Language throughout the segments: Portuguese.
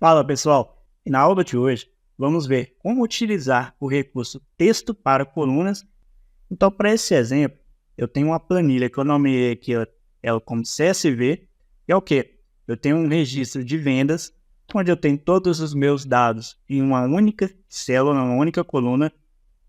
Fala pessoal, e na aula de hoje vamos ver como utilizar o recurso texto para colunas. Então, para esse exemplo, eu tenho uma planilha que eu nomeei aqui ela como CSV, que é o quê? Eu tenho um registro de vendas, onde eu tenho todos os meus dados em uma única célula, uma única coluna,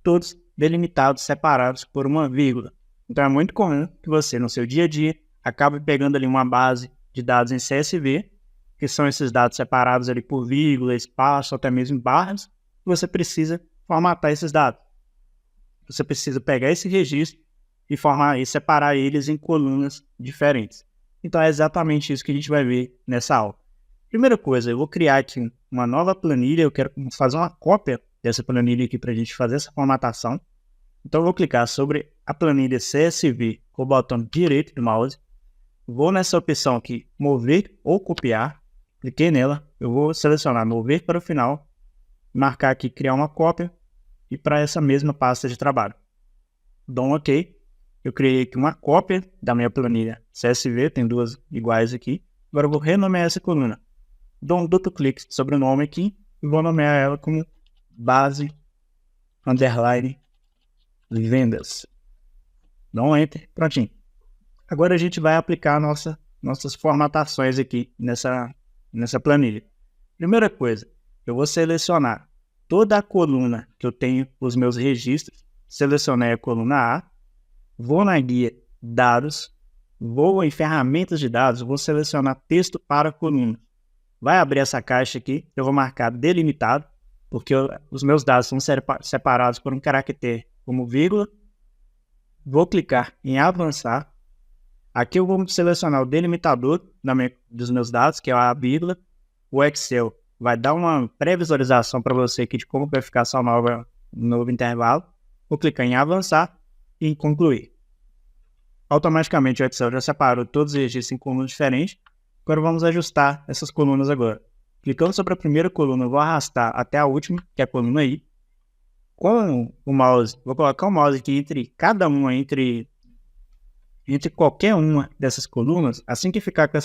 todos delimitados, separados por uma vírgula. Então, é muito comum que você, no seu dia a dia, acabe pegando ali uma base de dados em CSV, que são esses dados separados ali por vírgula, espaço, até mesmo barras, você precisa formatar esses dados. Você precisa pegar esse registro e separar eles em colunas diferentes. Então é exatamente isso que a gente vai ver nessa aula. Primeira coisa, eu vou criar aqui uma nova planilha, eu quero fazer uma cópia dessa planilha aqui para a gente fazer essa formatação. Então eu vou clicar sobre a planilha CSV com o botão direito do mouse, vou nessa opção aqui, mover ou copiar, cliquei nela, eu vou selecionar mover para o final, marcar aqui criar uma cópia e para essa mesma pasta de trabalho. Dou um OK, eu criei aqui uma cópia da minha planilha CSV, tem duas iguais aqui, agora eu vou renomear essa coluna. Dou um duplo clique sobre o nome aqui e vou nomear ela como base underline vendas. Dou um Enter, prontinho. Agora a gente vai aplicar nossas formatações aqui nessa planilha. Primeira coisa, eu vou selecionar toda a coluna que eu tenho os meus registros. Selecionei a coluna A, vou na guia dados, vou em ferramentas de dados, vou selecionar texto para coluna. Vai abrir essa caixa aqui, eu vou marcar delimitado, porque os meus dados são separados por um caractere como vírgula. Vou clicar em avançar. Aqui eu vou selecionar o delimitador dos meus dados, que é a vírgula. O Excel vai dar uma pré-visualização para você aqui de como vai ficar essa novo intervalo. Vou clicar em avançar e em concluir. Automaticamente o Excel já separou todos os registros em colunas diferentes. Agora vamos ajustar essas colunas agora. Clicando sobre a primeira coluna, eu vou arrastar até a última, que é a coluna I. Com o mouse, vou colocar o mouse aqui entre qualquer uma dessas colunas. Assim que ficar com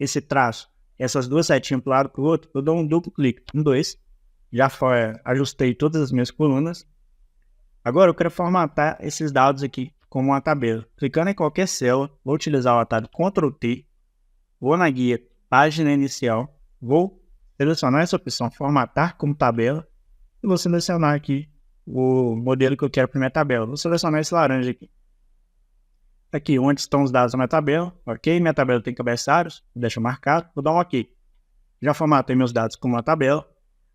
esse traço, essas duas setinhas para um lado e para o outro, eu dou um duplo clique. 2. Já ajustei todas as minhas colunas. Agora eu quero formatar esses dados aqui como uma tabela. Clicando em qualquer célula, vou utilizar o atalho Ctrl T, vou na guia página inicial, vou selecionar essa opção formatar como tabela e vou selecionar aqui o modelo que eu quero para minha tabela. Vou selecionar esse laranja aqui. Aqui onde estão os dados da minha tabela, ok, minha tabela tem cabeçalhos, deixa marcado, vou dar um ok. Já formatei meus dados como uma tabela.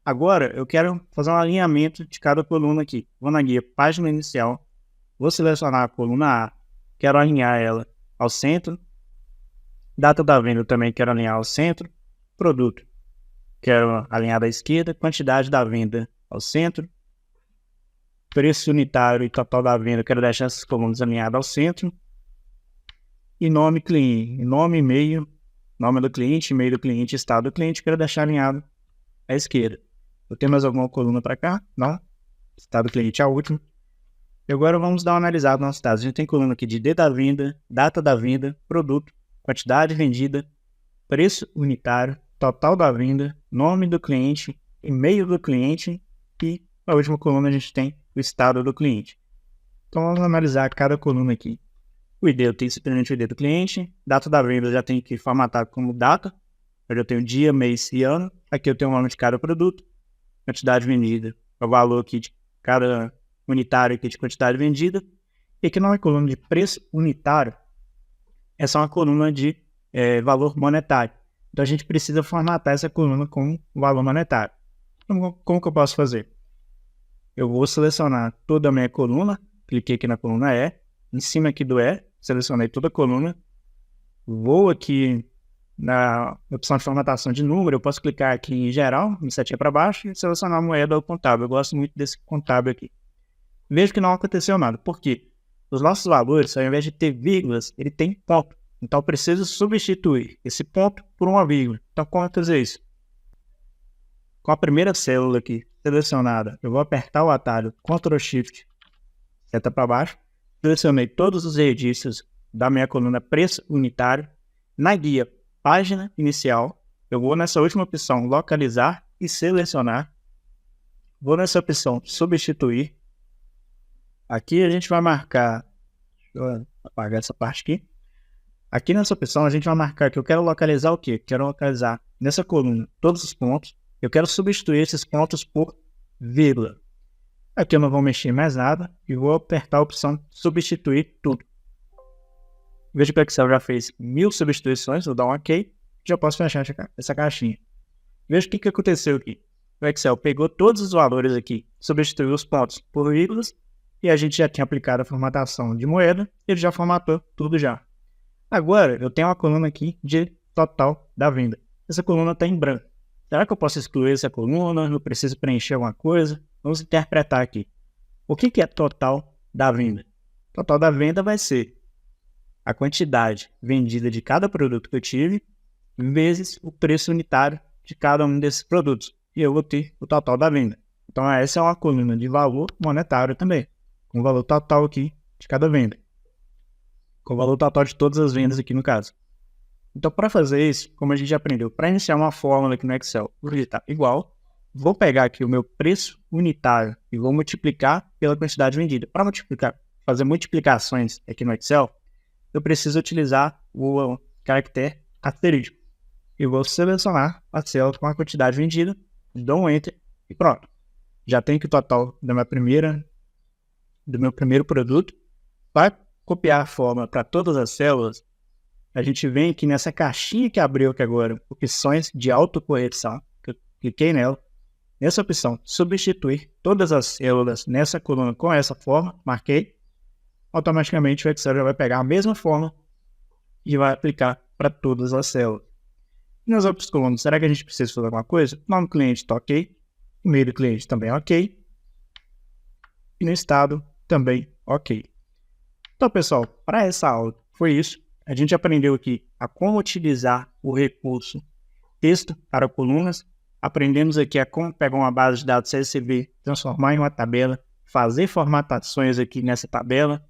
Agora eu quero fazer um alinhamento de cada coluna aqui. Vou na guia página inicial, vou selecionar a coluna A, quero alinhar ela ao centro. Data da venda eu também quero alinhar ao centro. Produto, quero alinhar à esquerda. Quantidade da venda ao centro. Preço unitário e total da venda, eu quero deixar essas colunas alinhadas ao centro. E nome cliente, nome, e-mail, nome do cliente, e-mail do cliente, estado do cliente, quero deixar alinhado à esquerda. Eu tenho mais alguma coluna para cá? Não. Estado do cliente é a última. E agora vamos dar uma analisada nos nossos dados. A gente tem coluna aqui de D da venda, data da venda, produto, quantidade vendida, preço unitário, total da venda, nome do cliente, e-mail do cliente e na última coluna a gente tem o estado do cliente. Então vamos analisar cada coluna aqui. O ID eu tenho simplesmente o ID do cliente, data da venda eu já tenho que formatar como data, eu já tenho dia, mês e ano. Aqui eu tenho o nome de cada produto, quantidade vendida, o valor aqui de cada unitário aqui de quantidade vendida. E aqui na coluna de preço unitário, essa é uma coluna de valor monetário. Então a gente precisa formatar essa coluna com valor monetário. Então, como que eu posso fazer? Eu vou selecionar toda a minha coluna, cliquei aqui na coluna E, em cima aqui do E, selecionei toda a coluna, vou aqui na opção de formatação de número, eu posso clicar aqui em geral, em setinha para baixo, e selecionar a moeda ou contábil. Eu gosto muito desse contábil aqui. Vejo que não aconteceu nada. Por quê? Os nossos valores, ao invés de ter vírgulas, ele tem ponto. Então eu preciso substituir esse ponto por uma vírgula. Então como fazer isso? Com a primeira célula aqui selecionada, eu vou apertar o atalho Ctrl Shift, seta para baixo. Selecionei todos os registros da minha coluna preço unitário. Na guia página inicial, eu vou nessa última opção, localizar e selecionar. Vou nessa opção, substituir. Aqui a gente vai marcar, deixa eu apagar essa parte aqui. Aqui nessa opção a gente vai marcar que eu quero localizar o quê? Quero localizar nessa coluna todos os pontos. Eu quero substituir esses pontos por vírgula. Aqui eu não vou mexer mais nada e vou apertar a opção substituir tudo. Veja que o Excel já fez 1000 substituições, vou dar um OK, já posso fechar essa caixinha. Veja o que aconteceu aqui. O Excel pegou todos os valores aqui, substituiu os pontos por vírgulas e a gente já tinha aplicado a formatação de moeda, ele já formatou tudo já. Agora eu tenho uma coluna aqui de total da venda. Essa coluna está em branco. Será que eu posso excluir essa coluna? Eu preciso preencher alguma coisa? Vamos interpretar aqui. O que é total da venda? Total da venda vai ser a quantidade vendida de cada produto que eu tive vezes o preço unitário de cada um desses produtos. E eu vou ter o total da venda. Então essa é uma coluna de valor monetário também, com o valor total aqui de cada venda. Com o valor total de todas as vendas aqui no caso. Então para fazer isso, como a gente já aprendeu, para iniciar uma fórmula aqui no Excel, vou digitar igual, vou pegar aqui o meu preço unitário e vou multiplicar pela quantidade vendida. Para fazer multiplicações aqui no Excel, eu preciso utilizar o caractere asterisco. Eu vou selecionar a célula com a quantidade vendida, dou um Enter e pronto. Já tenho aqui o total do meu primeiro produto. Para copiar a fórmula para todas as células, a gente vem aqui nessa caixinha que abriu aqui agora, opções de autocorreção, que eu cliquei nela. Nessa opção, substituir todas as células nessa coluna com essa forma, marquei. Automaticamente o Excel já vai pegar a mesma forma e vai aplicar para todas as células. E nas outras colunas, será que a gente precisa fazer alguma coisa? Nome do cliente está ok, e-mail do cliente também ok, e no estado também ok. Então pessoal, para essa aula foi isso. A gente aprendeu aqui a como utilizar o recurso texto para colunas. Aprendemos aqui a como pegar uma base de dados CSV, transformar em uma tabela, fazer formatações aqui nessa tabela,